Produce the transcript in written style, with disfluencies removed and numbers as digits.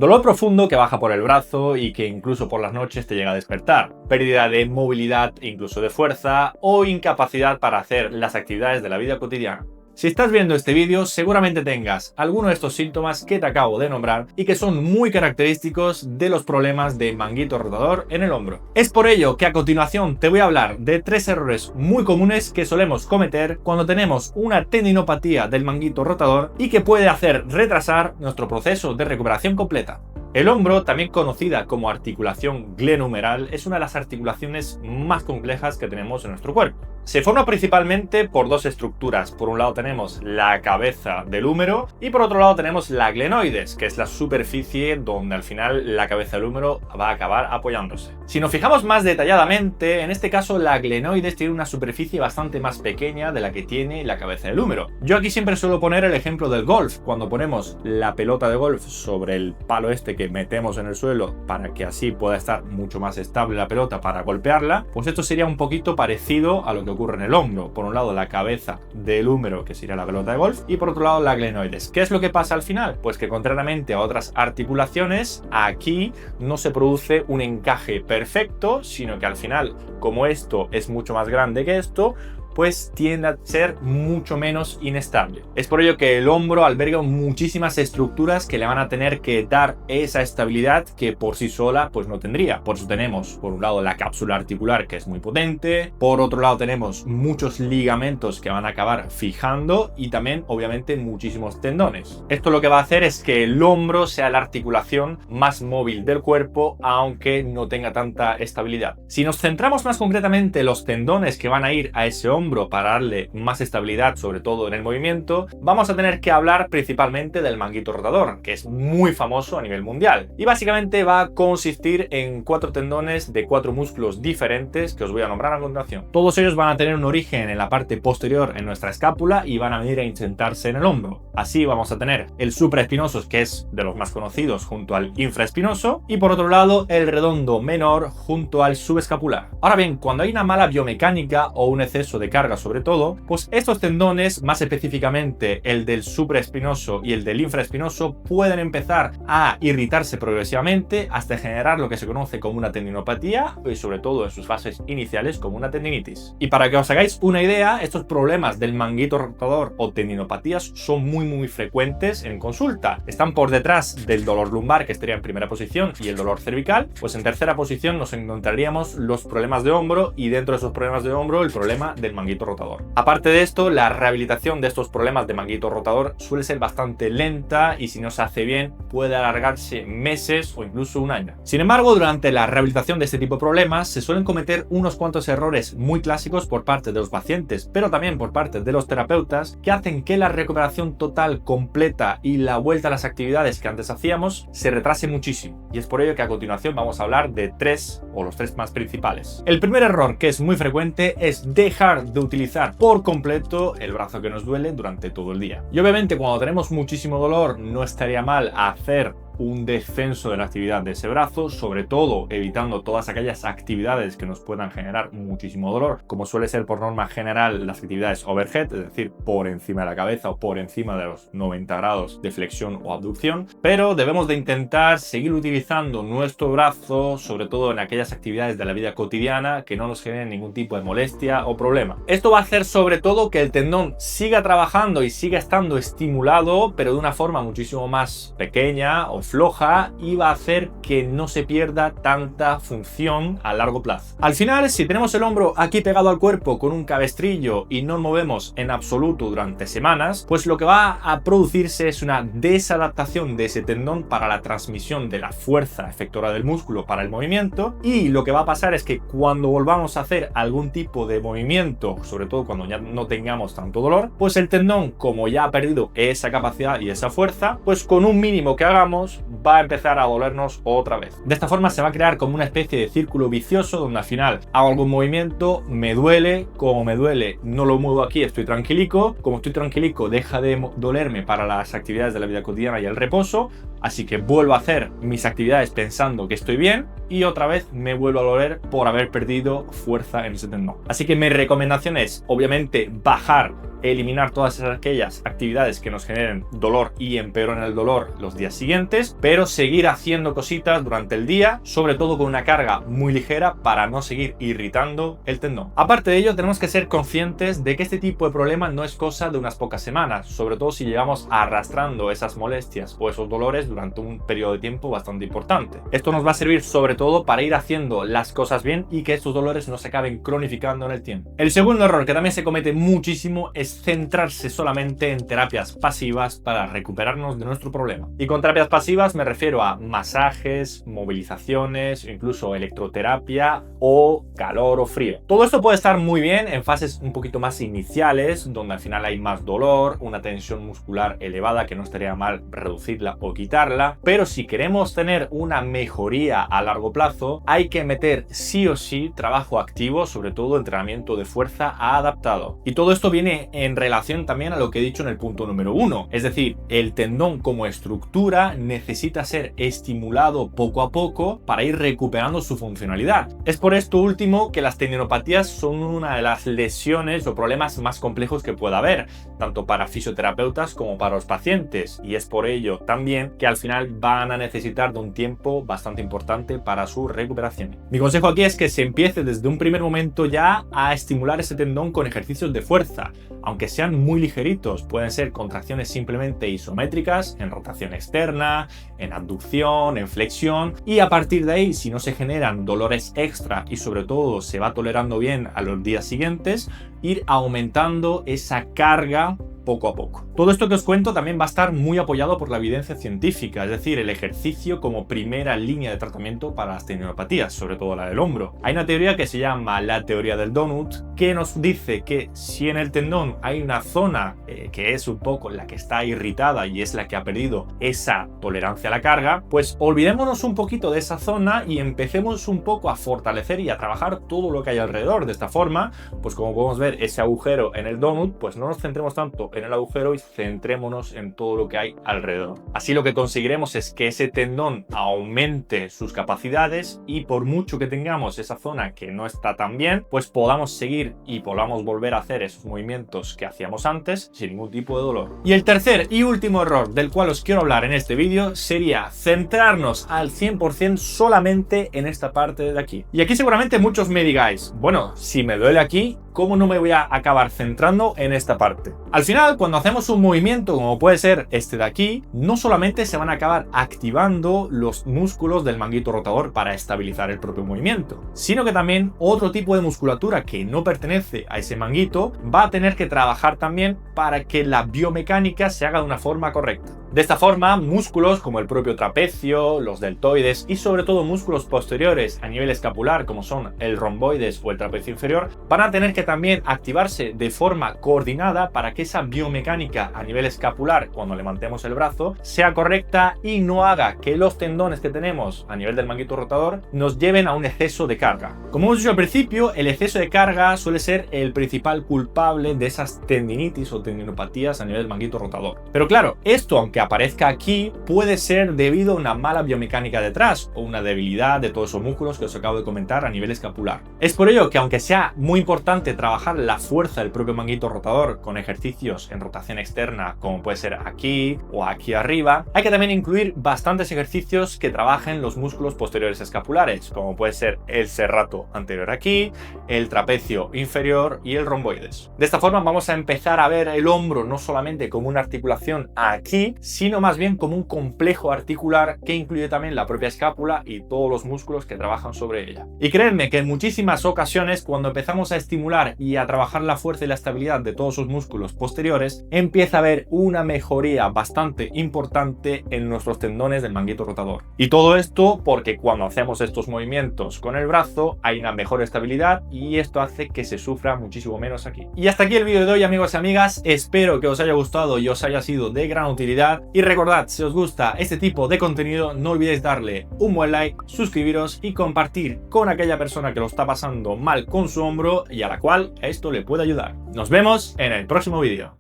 Dolor profundo que baja por el brazo y que incluso por las noches te llega a despertar. Pérdida de movilidad e incluso de fuerza o incapacidad para hacer las actividades de la vida cotidiana. Si estás viendo este vídeo, seguramente tengas alguno de estos síntomas que te acabo de nombrar y que son muy característicos de los problemas de manguito rotador en el hombro. Es por ello que a continuación te voy a hablar de 3 errores muy comunes que solemos cometer cuando tenemos una tendinopatía del manguito rotador y que puede hacer retrasar nuestro proceso de recuperación completa. El hombro, también conocida como articulación glenohumeral, es una de las articulaciones más complejas que tenemos en nuestro cuerpo. Se forma principalmente por 2 estructuras. Por un lado tenemos la cabeza del húmero y por otro lado tenemos la glenoides, que es la superficie donde al final la cabeza del húmero va a acabar apoyándose. Si nos fijamos más detalladamente, en este caso la glenoides tiene una superficie bastante más pequeña de la que tiene la cabeza del húmero. Yo aquí siempre suelo poner el ejemplo del golf. Cuando ponemos la pelota de golf sobre el palo este que metemos en el suelo para que así pueda estar mucho más estable la pelota para golpearla, pues esto sería un poquito parecido a lo que ocurre en el hombro. Por un lado la cabeza del húmero, que sería la pelota de golf, y por otro lado la glenoides. ¿Qué es lo que pasa al final? Pues que contrariamente a otras articulaciones, aquí no se produce un encaje perfecto, sino que al final, como esto es mucho más grande que esto, pues tiende a ser mucho menos inestable. Es por ello que el hombro alberga muchísimas estructuras que le van a tener que dar esa estabilidad que por sí sola pues no tendría. Por eso tenemos por un lado la cápsula articular, que es muy potente, por otro lado tenemos muchos ligamentos que van a acabar fijando y también obviamente muchísimos tendones. Esto lo que va a hacer es que el hombro sea la articulación más móvil del cuerpo, aunque no tenga tanta estabilidad. Si nos centramos más concretamente en los tendones que van a ir a ese hombro para darle más estabilidad, sobre todo en el movimiento, vamos a tener que hablar principalmente del manguito rotador, que es muy famoso a nivel mundial. Y básicamente va a consistir en 4 tendones de 4 músculos diferentes que os voy a nombrar a continuación. Todos ellos van a tener un origen en la parte posterior en nuestra escápula y van a venir a insertarse en el hombro. Así vamos a tener el supraespinoso, que es de los más conocidos, junto al infraespinoso, y por otro lado el redondo menor junto al subescapular. Ahora bien, cuando hay una mala biomecánica o un exceso de carga sobre todo, pues estos tendones, más específicamente el del supraespinoso y el del infraespinoso, pueden empezar a irritarse progresivamente hasta generar lo que se conoce como una tendinopatía y sobre todo en sus fases iniciales como una tendinitis. Y para que os hagáis una idea, estos problemas del manguito rotador o tendinopatías son muy frecuentes en consulta. Están por detrás del dolor lumbar, que estaría en primera posición, y el dolor cervical. Pues en tercera posición nos encontraríamos los problemas de hombro y dentro de esos problemas de hombro el problema del manguito rotador. Aparte de esto, la rehabilitación de estos problemas de manguito rotador suele ser bastante lenta y si no se hace bien puede alargarse meses o incluso un año. Sin embargo, durante la rehabilitación de este tipo de problemas se suelen cometer unos cuantos errores muy clásicos por parte de los pacientes, pero también por parte de los terapeutas, que hacen que la recuperación total, completa y la vuelta a las actividades que antes hacíamos se retrase muchísimo. Y es por ello que a continuación vamos a hablar de 3 o los 3 más principales. El primer error, que es muy frecuente, es dejar de utilizar por completo el brazo que nos duele durante todo el día. Y obviamente cuando tenemos muchísimo dolor no estaría mal hacer un descenso de la actividad de ese brazo, sobre todo evitando todas aquellas actividades que nos puedan generar muchísimo dolor, como suele ser por norma general las actividades overhead, es decir, por encima de la cabeza o por encima de los 90 grados de flexión o abducción, pero debemos de intentar seguir utilizando nuestro brazo, sobre todo en aquellas actividades de la vida cotidiana que no nos generen ningún tipo de molestia o problema. Esto va a hacer sobre todo que el tendón siga trabajando y siga estando estimulado, pero de una forma muchísimo más pequeña o floja, y va a hacer que no se pierda tanta función a largo plazo. Al final, si tenemos el hombro aquí pegado al cuerpo con un cabestrillo y no movemos en absoluto durante semanas, pues lo que va a producirse es una desadaptación de ese tendón para la transmisión de la fuerza efectora del músculo para el movimiento, y lo que va a pasar es que cuando volvamos a hacer algún tipo de movimiento, sobre todo cuando ya no tengamos tanto dolor, pues el tendón, como ya ha perdido esa capacidad y esa fuerza, pues con un mínimo que hagamos va a empezar a dolernos otra vez. De esta forma se va a crear como una especie de círculo vicioso donde al final hago algún movimiento, me duele, como me duele no lo muevo aquí, estoy tranquilico, como estoy tranquilico deja de dolerme para las actividades de la vida cotidiana y el reposo, Así que vuelvo a hacer mis actividades pensando que estoy bien y otra vez me vuelvo a doler por haber perdido fuerza en ese tendón. Así que mi recomendación es, obviamente, bajar, eliminar todas aquellas actividades que nos generen dolor y empeoran el dolor los días siguientes, pero seguir haciendo cositas durante el día, sobre todo con una carga muy ligera para no seguir irritando el tendón. Aparte de ello, tenemos que ser conscientes de que este tipo de problema no es cosa de unas pocas semanas, sobre todo si llevamos arrastrando esas molestias o esos dolores durante un periodo de tiempo bastante importante. Esto nos va a servir sobre todo para ir haciendo las cosas bien y que estos dolores no se acaben cronificando en el tiempo. El segundo error que también se comete muchísimo es centrarse solamente en terapias pasivas para recuperarnos de nuestro problema. Y con terapias pasivas me refiero a masajes, movilizaciones, incluso electroterapia o calor o frío. Todo esto puede estar muy bien en fases un poquito más iniciales, donde al final hay más dolor, una tensión muscular elevada que no estaría mal reducirla o quitarla, pero si queremos tener una mejoría a largo plazo, hay que meter sí o sí trabajo activo, sobre todo entrenamiento de fuerza adaptado. Y todo esto viene en relación también a lo que he dicho en el punto número 1, es decir, el tendón como estructura necesita ser estimulado poco a poco para ir recuperando su funcionalidad. Es por esto último que las tendinopatías son una de las lesiones o problemas más complejos que pueda haber, tanto para fisioterapeutas como para los pacientes, y es por ello también que al final van a necesitar de un tiempo bastante importante para su recuperación. Mi consejo aquí es que se empiece desde un primer momento ya a estimular ese tendón con ejercicios de fuerza, aunque sean muy ligeritos. Pueden ser contracciones simplemente isométricas, en rotación externa, en abducción, en flexión, y a partir de ahí, si no se generan dolores extra y sobre todo se va tolerando bien a los días siguientes, ir aumentando esa carga poco a poco. Todo esto que os cuento también va a estar muy apoyado por la evidencia científica, es decir, el ejercicio como primera línea de tratamiento para las tendinopatías, sobre todo la del hombro. Hay una teoría que se llama la teoría del donut, que nos dice que si en el tendón hay una zona que es un poco la que está irritada y es la que ha perdido esa tolerancia a la carga, pues olvidémonos un poquito de esa zona y empecemos un poco a fortalecer y a trabajar todo lo que hay alrededor. De esta forma, pues como podemos ver, ese agujero en el donut, pues no nos centremos tanto en el agujero y centrémonos en todo lo que hay alrededor. Así lo que conseguiremos es que ese tendón aumente sus capacidades y por mucho que tengamos esa zona que no está tan bien, pues podamos seguir y podamos volver a hacer esos movimientos que hacíamos antes sin ningún tipo de dolor. Y el tercer y último error del cual os quiero hablar en este vídeo sería centrarnos al 100% solamente en esta parte de aquí. Y aquí seguramente muchos me digáis, bueno, si me duele aquí, ¿cómo no me voy a acabar centrando en esta parte? Al final, cuando hacemos un movimiento como puede ser este de aquí, no solamente se van a acabar activando los músculos del manguito rotador para estabilizar el propio movimiento, sino que también otro tipo de musculatura que no pertenece a ese manguito va a tener que trabajar también para que la biomecánica se haga de una forma correcta. De esta forma, músculos como el propio trapecio, los deltoides y sobre todo músculos posteriores a nivel escapular como son el romboides o el trapecio inferior van a tener que también activarse de forma coordinada para que esa biomecánica a nivel escapular cuando levantemos el brazo sea correcta y no haga que los tendones que tenemos a nivel del manguito rotador nos lleven a un exceso de carga. Como hemos dicho al principio, el exceso de carga suele ser el principal culpable de esas tendinitis o tendinopatías a nivel del manguito rotador. Pero claro, esto aunque aparezca aquí puede ser debido a una mala biomecánica detrás o una debilidad de todos esos músculos que os acabo de comentar a nivel escapular. Es por ello que aunque sea muy importante trabajar la fuerza del propio manguito rotador con ejercicios en rotación externa como puede ser aquí o aquí arriba, hay que también incluir bastantes ejercicios que trabajen los músculos posteriores escapulares como puede ser el serrato anterior aquí, el trapecio inferior y el romboides. De esta forma vamos a empezar a ver el hombro no solamente como una articulación aquí, sino más bien como un complejo articular que incluye también la propia escápula y todos los músculos que trabajan sobre ella. Y creedme que en muchísimas ocasiones cuando empezamos a estimular y a trabajar la fuerza y la estabilidad de todos sus músculos posteriores, empieza a haber una mejoría bastante importante en nuestros tendones del manguito rotador. Y todo esto porque cuando hacemos estos movimientos con el brazo hay una mejor estabilidad y esto hace que se sufra muchísimo menos aquí. Y hasta aquí el vídeo de hoy, amigos y amigas. Espero que os haya gustado y os haya sido de gran utilidad. Y recordad, si os gusta este tipo de contenido, no olvidéis darle un buen like, suscribiros y compartir con aquella persona que lo está pasando mal con su hombro y a la cual esto le puede ayudar. Nos vemos en el próximo vídeo.